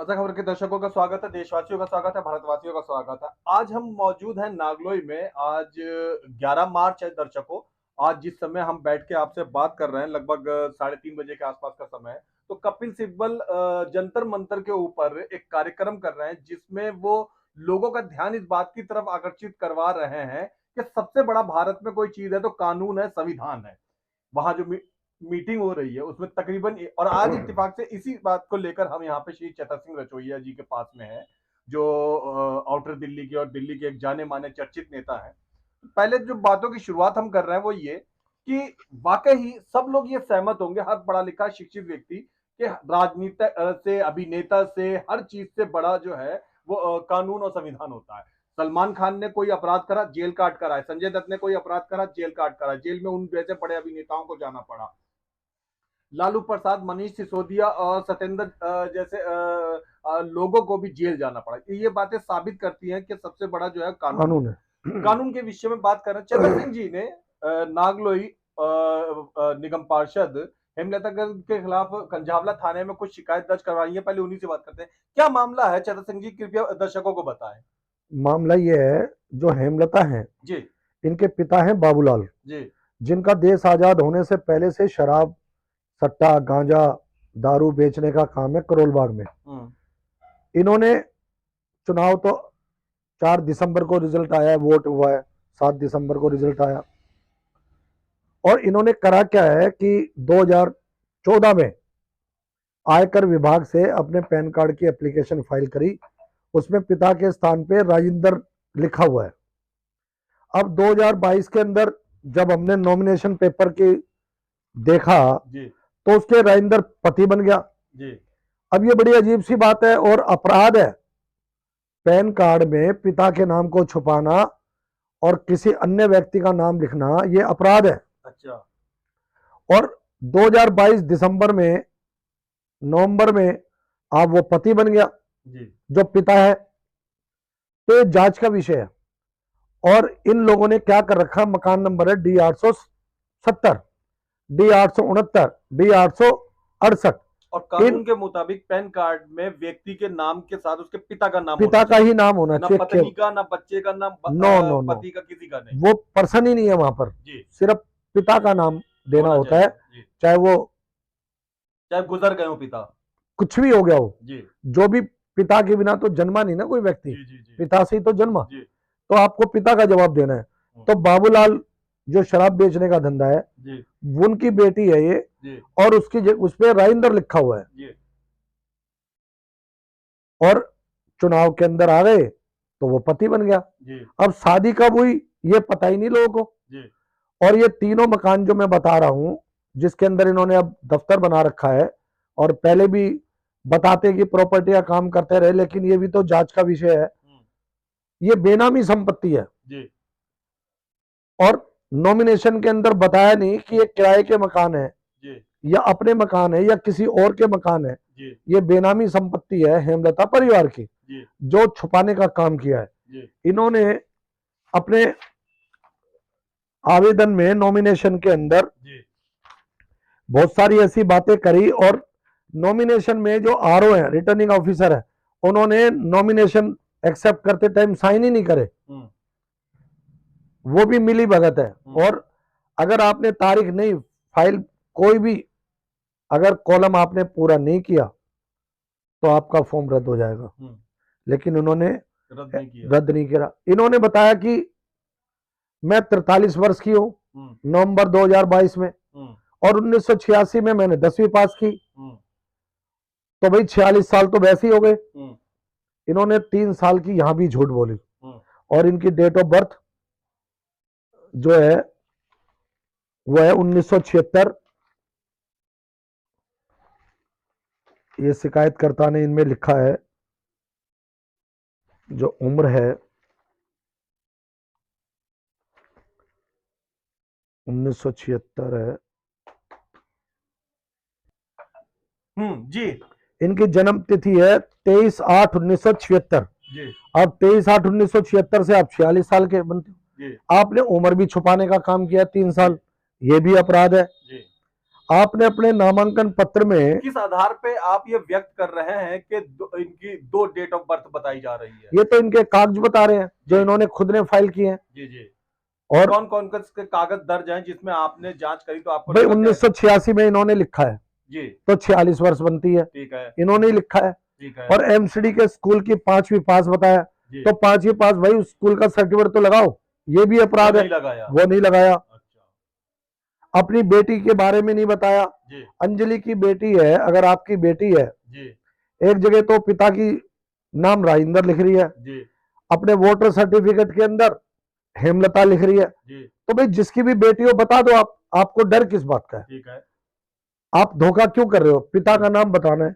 ताज़ा खबर के दर्शकों का स्वागत है, देशवासियों का स्वागत है, भारतवासियों का स्वागत है। आज हम मौजूद हैं नागलोई में। आज 11 मार्च है दर्शकों। आज जिस समय हम बैठ के आपसे बात कर रहे हैं, लगभग 3:30 बजे के आसपास का समय है। तो कपिल सिब्बल जंतर मंतर के ऊपर एक कार्यक्रम कर रहे हैं, जिसमें वो लोगों का ध्यान इस बात की तरफ आकर्षित करवा रहे हैं कि सबसे बड़ा भारत में कोई चीज है तो कानून है, संविधान है। वहां जो मीटिंग हो रही है उसमें तकरीबन और आज इत्तेफाक से इसी बात को लेकर हम यहाँ पे श्री चतर सिंह रचोइया जी के पास में है, जो आउटर दिल्ली के और दिल्ली के एक जाने माने चर्चित नेता है। पहले जो बातों की शुरुआत हम कर रहे हैं वो ये कि वाकई ही सब लोग ये सहमत होंगे, हर पढ़ा लिखा शिक्षित व्यक्ति, कि राजनीति से, अभिनेता से, हर चीज से बड़ा जो है वो कानून और संविधान होता है। सलमान खान ने कोई अपराध करा, जेल काट कर आए। संजय दत्त ने कोई अपराध करा, जेल काट कर आए। जेल में उन जैसे बड़े अभिनेताओं को जाना पड़ा। लालू प्रसाद, मनीष सिसोदिया और सत्येंद्र जैसे लोगों को भी जेल जाना पड़ा। ये बातें साबित करती हैं कि सबसे बड़ा जो है कानून है। कानून के विषय में बात कर रहे हैं। चतर सिंह जी ने नागलोई निगम पार्षद हेमलता गर्ग के खिलाफ कंझावला थाने में कुछ शिकायत दर्ज करवाई है। पहले उन्हीं से बात करते हैं। क्या मामला है चतर सिंह जी, कृपया दर्शकों को बताएं। मामला ये है, जो हेमलता है जी, इनके पिता हैं बाबूलाल जी, जिनका देश आजाद होने से पहले से शराब, सट्टा, गांजा, दारू बेचने का काम है करोल बाग में। इन्होंने चुनाव तो 4 दिसंबर को रिजल्ट आया है, वोट हुआ है, 7 दिसंबर को रिजल्ट आया। और इन्होंने करा क्या है कि 2014 में आयकर विभाग से अपने पैन कार्ड की एप्लीकेशन फाइल करी। उसमें पिता के स्थान पे राजेंद्र लिखा हुआ है। अब 2022 के अंदर जब हमने नॉमिनेशन पेपर की देखा जी, तो उसके राजेंद्र पति बन गया जी। अब ये बड़ी अजीब सी बात है और अपराध है। पैन कार्ड में पिता के नाम को छुपाना और किसी अन्य व्यक्ति का नाम लिखना ये अपराध है। अच्छा। और 2022 दिसंबर में, नवंबर में आप वो पति बन गया जी, जो पिता है। तो ये जांच का विषय है। और इन लोगों ने क्या कर रखा, मकान नंबर है D870, D869, D868। और कानून के मुताबिक पैन कार्ड में व्यक्ति के नाम के साथ उसके पिता का नाम पिता का ही नाम होना ना चाहिए, पत्नी का, ना बच्चे का, ना नो पति का, किसी का नहीं। वो पर्सन ही नहीं है वहां पर, सिर्फ पिता का नाम देना होता है। चाहे वो चाहे गुजर गए हो पिता, कुछ भी हो गया हो जी, जो भी, पिता के बिना तो जन्मा नहीं ना कोई व्यक्ति, जी, जी, जी, पिता से ही तो जन्मा। जी, तो आपको पिता का जवाब देना है। तो बाबूलाल जो शराब बेचने का धंधा है, जी, उनकी बेटी है ये, जी, और उसकी उस पर राजेंद्र लिखा हुआ है। जी, और चुनाव के अंदर आ गए तो वो पति बन गया। जी, अब शादी कब हुई ये पता ही नहीं लोगों को। जी, और ये तीनों मकान जो मैं बता रहा हूं, जिसके अंदर इन्होंने अब दफ्तर बना रखा है, और पहले भी बताते कि प्रॉपर्टी का काम करते रहे, लेकिन ये भी तो जांच का विषय है। ये बेनामी संपत्ति है। जी, और नॉमिनेशन के अंदर बताया नहीं कि ये किराए के मकान है, जी, या अपने मकान है, या किसी और के मकान है। जी, ये बेनामी संपत्ति है हेमलता परिवार की, जी, जो छुपाने का काम किया है। जी, इन्होंने अपने आवेदन में, नॉमिनेशन के अंदर जी, बहुत सारी ऐसी बातें करी। और नॉमिनेशन में जो आरओ है, रिटर्निंग ऑफिसर है, उन्होंने नॉमिनेशन एक्सेप्ट करते टाइम साइन ही नहीं करे। वो भी मिली भगत है। और अगर आपने तारीख नहीं, फाइल कोई भी अगर कॉलम आपने पूरा नहीं किया तो आपका फॉर्म रद्द हो जाएगा। लेकिन उन्होंने रद्द नहीं किया। इन्होंने बताया कि मैं 43 वर्ष की हूं नवंबर 2022 में, और 1986 में मैंने 10वीं पास की। तो भाई 46 साल तो वैसे ही हो गए। इन्होंने 3 साल की यहां भी झूठ बोली। और इनकी डेट ऑफ बर्थ जो है वो है 1976। ये शिकायतकर्ता ने इनमें लिखा है, जो उम्र है 1976 है। जी, इनकी जन्म तिथि है 23/8/1976। अब 23/8/1976 से आप 46 साल के बनते हो। आपने उम्र भी छुपाने का काम किया 3 साल, ये भी अपराध है। आपने अपने नामांकन पत्र में, किस आधार पे आप ये व्यक्त कर रहे हैं कि इनकी 2 डेट ऑफ बर्थ बताई जा रही है? ये तो इनके कागज बता रहे हैं जो इन्होंने खुद ने फाइल किए हैं। जी जी। और कौन कौन के कागज दर्ज हैं जिसमें आपने जांच करी तो आपको भाई लगा क्या है? 1986 में इन्होंने लिखा है जी तो 46 वर्ष बनती है, ठीक है इन्होंने ही लिखा है। ठीक है और एमसीडी के स्कूल की 5वीं पास बताया, जी। तो 5वीं पास भाई उस स्कूल का सर्टिफिकेट तो लगाओ, ये भी वो अपराध है। नहीं लगाया। वो नहीं लगाया। अच्छा अपनी बेटी के बारे में नहीं बताया। जी अंजलि की बेटी है, अगर आपकी बेटी है, जी एक जगह तो पिता की नाम राजेंद्र लिख रही है, जी अपने वोटर सर्टिफिकेट के अंदर हेमलता लिख रही है, जी तो भाई जिसकी भी बेटी हो बता दो। आप, आपको डर किस बात का है? ठीक है आप धोखा क्यों कर रहे हो? पिता का नाम बताना है,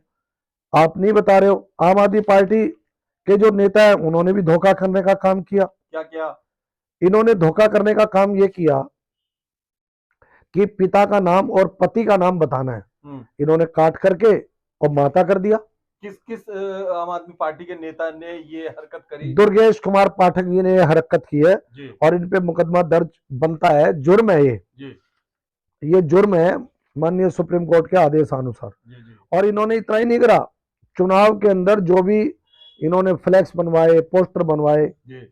आप नहीं बता रहे हो। आम आदमी पार्टी के जो नेता है उन्होंने भी धोखा करने का काम किया। क्या क्या? इन्होंने धोखा करने का काम ये किया कि पिता का नाम और पति का नाम बताना है, इन्होंने काट करके और माता कर दिया। किस किस आम आदमी पार्टी के नेता ने ये हरकत करी? दुर्गेश कुमार पाठक जी ने यह हरकत की है जी और इन पे मुकदमा दर्ज बनता है, जुर्म है जी ये जुर्म है माननीय सुप्रीम कोर्ट के आदेशानुसार। जी जी और इन्होंने इतना ही नहीं करा, चुनाव के अंदर जो भी इन्होंने फ्लैक्स बनवाए, पोस्टर बनवाए, जी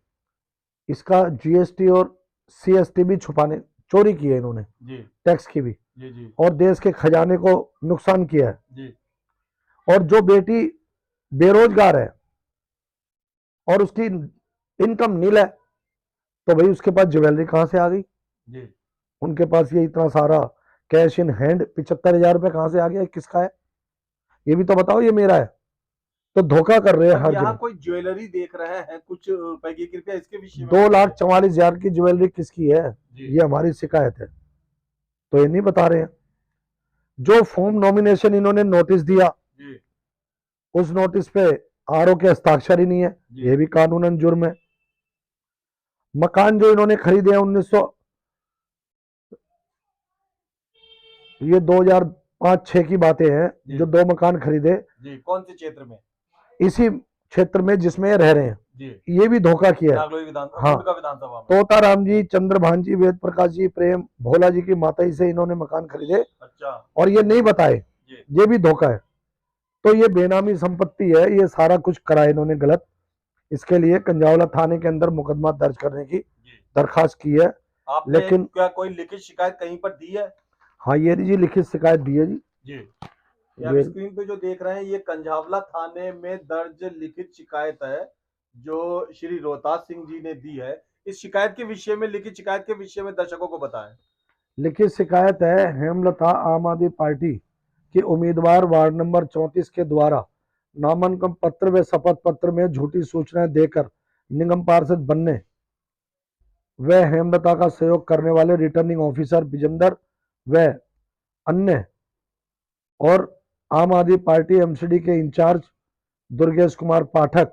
इसका जीएसटी और सीएसटी भी छुपाने, चोरी की है इन्होंने, जी टैक्स की भी, जी जी और देश के खजाने को नुकसान किया है। जी और जो बेटी बेरोजगार है और उसकी इनकम नील है, तो भाई उसके पास ज्वेलरी कहां से आ गई? जी उनके पास ये इतना सारा कैश इन हैंड 75,000 रुपए कहां से आ गया? किसका है ये भी तो बताओ, ये मेरा है। तो धोखा कर रहे हैं हर यहाँ जगह। कोई ज्वेलरी देख रहे हैं कुछ रुपए की, कृपया इसके विषय में 2,44,000 की ज्वेलरी किसकी है? जी ये हमारी शिकायत है, तो ये नहीं बता रहे हैं। जो फॉर्म नॉमिनेशन इन्होंने नोटिस दिया, जी उस नोटिस पे आरओ के हस्ताक्षर ही नहीं है, जी ये भी कानूनन जुर्म है। मकान जो इन्होंने खरीदे हैं 1900, ये 2005-6 की बातें हैं, जी जो 2 मकान खरीदे जी। कौन से क्षेत्र में? इसी क्षेत्र में जिसमें ये रह रहे हैं, जी ये भी धोखा किया है। नागलोई हाँ, विधानसभा में। तोताराम जी, चंद्रभान जी, वेद प्रकाश जी, प्रेम भोला जी की माताई से इन्होंने मकान खरीदे अच्छा और ये नहीं बताए, जी ये भी धोखा है। तो ये बेनामी संपत्ति है, ये सारा कुछ करा इन्होंने गलत। इसके लिए कंजावला थाने के अंदर मुकदमा दर्ज करने की जी। दरखास्त की है। आपने लेकिन क्या कोई लिखित शिकायत कहीं पर दी है? हाँ, ये जी लिखित शिकायत दी है जी। जी ये आप ये स्क्रीन पे जो देख रहे हैं ये कंझावला थाने में दर्ज लिखित शिकायत है जो श्री रोहतास सिंह जी ने दी है। इस शिकायत के विषय में, लिखित शिकायत के विषय में दर्शकों को बताएं। लिखित शिकायत है, हेमलता आम आदमी पार्टी की उम्मीदवार वार्ड नंबर 34 के द्वारा नामांकन पत्र व शपथ पत्र में झूठी सूचनाएं देकर निगम पार्षद बनने व हेमलता का सहयोग करने वाले रिटर्निंग ऑफिसर विजेंदर व अन्य और आम आदमी पार्टी एमसीडी के इंचार्ज दुर्गेश कुमार पाठक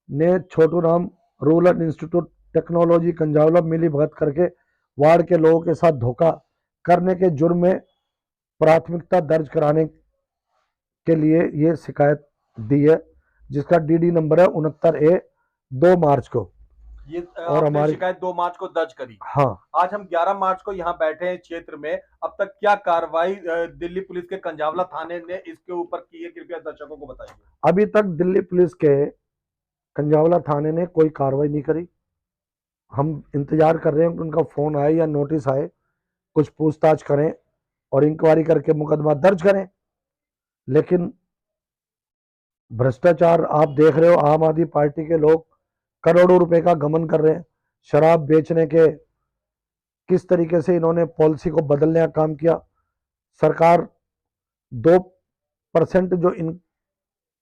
ने Chhotu Ram rural institute technology कंजावला मिली भगत करके वार्ड के लोगों के साथ धोखा करने के जुर्म में प्राथमिकता दर्ज कराने के लिए ये शिकायत दी है, जिसका डीडी नंबर है 69A 2 मार्च को। ये और आपने हमारी शिकायत 2 मार्च को दर्ज करी। हाँ, आज हम 11 मार्च को यहाँ बैठे हैं क्षेत्र में। अब तक क्या कार्रवाई दिल्ली पुलिस के कंझावला थाने ने इसके ऊपर की है, कृपया दर्शकों को बताइए। अभी तक दिल्ली पुलिस के कंझावला थाने ने कोई कार्रवाई नहीं करी। हम इंतजार कर रहे हैं कि उनका फोन आए या नोटिस आए, कुछ पूछताछ करें और इंक्वायरी करके मुकदमा दर्ज करें। लेकिन भ्रष्टाचार आप देख रहे हो, आम आदमी पार्टी के लोग करोड़ों रुपए का गमन कर रहे हैं। शराब बेचने के किस तरीके से इन्होंने पॉलिसी को बदलने का काम किया। सरकार 2%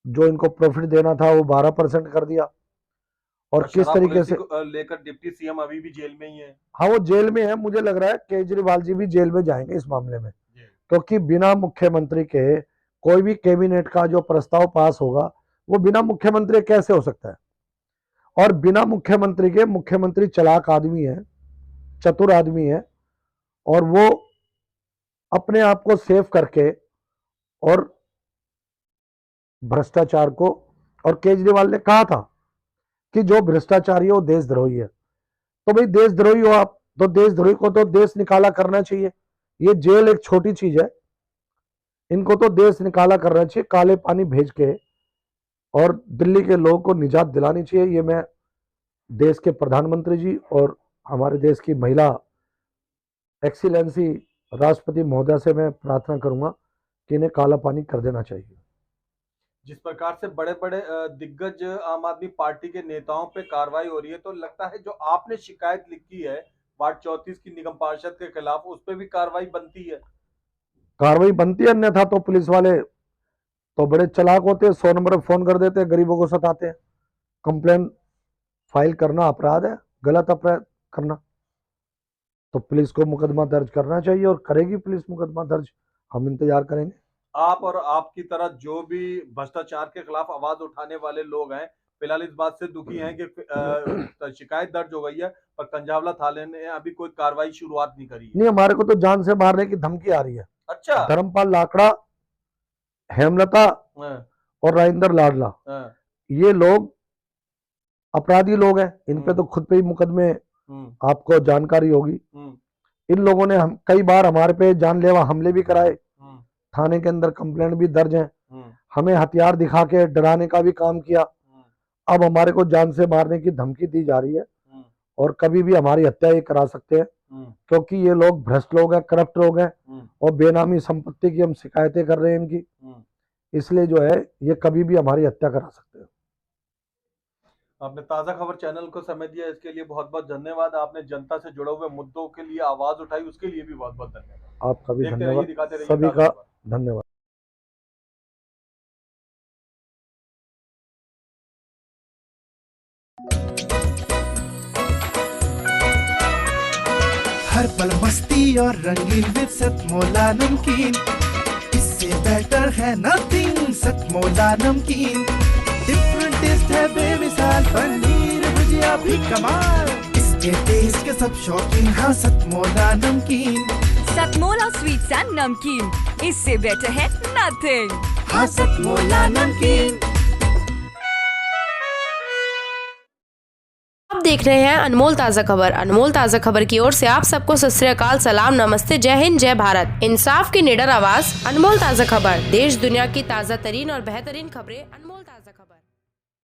जो इनको प्रॉफिट देना था वो 12% कर दिया। और किस तरीके से लेकर डिप्टी सीएम अभी भी जेल में ही है। हाँ, वो जेल में है। मुझे लग रहा है केजरीवाल जी भी जेल में जाएंगे इस मामले में, क्योंकि बिना मुख्यमंत्री के कोई भी कैबिनेट का जो प्रस्ताव पास होगा वो बिना मुख्यमंत्री कैसे हो सकता है? और बिना मुख्यमंत्री के, मुख्यमंत्री चालाक आदमी है, चतुर आदमी है, और वो अपने आप को सेव करके और भ्रष्टाचार को, और केजरीवाल ने कहा था कि जो भ्रष्टाचारी है वो देशद्रोही है। तो भाई देशद्रोही हो आप, तो देशद्रोही को तो देश निकाला करना चाहिए। ये जेल एक छोटी चीज है, इनको तो देश निकाला करना चाहिए, काले पानी भेज के, और दिल्ली के लोगों को निजात दिलानी चाहिए। ये मैं देश के प्रधानमंत्री जी और हमारे देश की महिला एक्सीलेंसी राष्ट्रपति महोदया से मैं प्रार्थना करूंगा कि इन्हें काला पानी कर देना चाहिए। जिस प्रकार से बड़े बड़े दिग्गज आम आदमी पार्टी के नेताओं पे कार्रवाई हो रही है, तो लगता है जो आपने शिकायत लिखी है वार्ड 34 की निगम पार्षद के खिलाफ, उस पर भी कार्रवाई बनती है? कार्रवाई बनती है, अन्यथा तो पुलिस वाले तो बड़े चालाक होते हैं, 100 नंबर पर फोन कर देते हैं, गरीबों को सताते हैं। कंप्लेन फाइल करना अपराध है, गलत अपराध करना, तो पुलिस को मुकदमा दर्ज करना चाहिए और करेगी पुलिस मुकदमा दर्ज। हम इंतजार करेंगे। आप और आपकी तरह जो भी भ्रष्टाचार के खिलाफ आवाज उठाने वाले लोग हैं, फिलहाल इस बात से दुखी हैं कि शिकायत दर्ज हो गई है, पर कंझावला थाने ने अभी कोई कार्रवाई शुरुआत नहीं करी है। नहीं, हमारे को तो जान से मारने की धमकी आ रही है। अच्छा। धर्मपाल लाकड़ा, हेमलता और राजेंद्र लाडला, ये लोग अपराधी लोग हैं। इन पे तो खुद पे ही मुकदमे आपको जानकारी होगी। इन लोगों ने हम कई बार हमारे पे जानलेवा हमले भी कराए, थाने के अंदर कंप्लेंट भी दर्ज है, हमें हथियार दिखा के डराने का भी काम किया। अब हमारे को जान से मारने की धमकी दी जा रही है और कभी भी हमारी हत्या ये करा सकते हैं, क्योंकि ये लोग भ्रष्ट लोग हैं, करप्ट लोग हैं और बेनामी संपत्ति की हम शिकायतें कर रहे हैं इनकी। इसलिए जो है ये कभी भी हमारी हत्या करा सकते हैं। आपने ताजा खबर चैनल को समय दिया, इसके लिए बहुत बहुत धन्यवाद। आपने जनता से जुड़े हुए मुद्दों के लिए आवाज उठाई, उसके लिए भी बहुत बहुत धन्यवाद। आपका भी धन्यवाद, सभी का धन्यवाद। हर पल मस्ती और रंगीन विद सतमोला नमकीन, इससे बेटर है नथिंग। सतमोला नमकीन डिफरेंट टेस्ट है बेमिसाल, पनीर भुजिया भी कमाल, इसके टेस्ट के सब शौकीन। हाँ सतमोला नमकीन, सतमोला स्वीट्स एंड नमकीन, इससे बेटर है नथिंग। हाँ सतमोला नमकीन। आप देख रहे हैं अनमोल ताज़ा खबर। अनमोल ताज़ा खबर की ओर से आप सबको सत श्री अकाल, सलाम, नमस्ते, जय हिंद, जय भारत। इंसाफ की निडर आवाज, अनमोल ताज़ा खबर। देश दुनिया की ताज़ा तरीन और बेहतरीन खबरें, अनमोल ताज़ा खबर।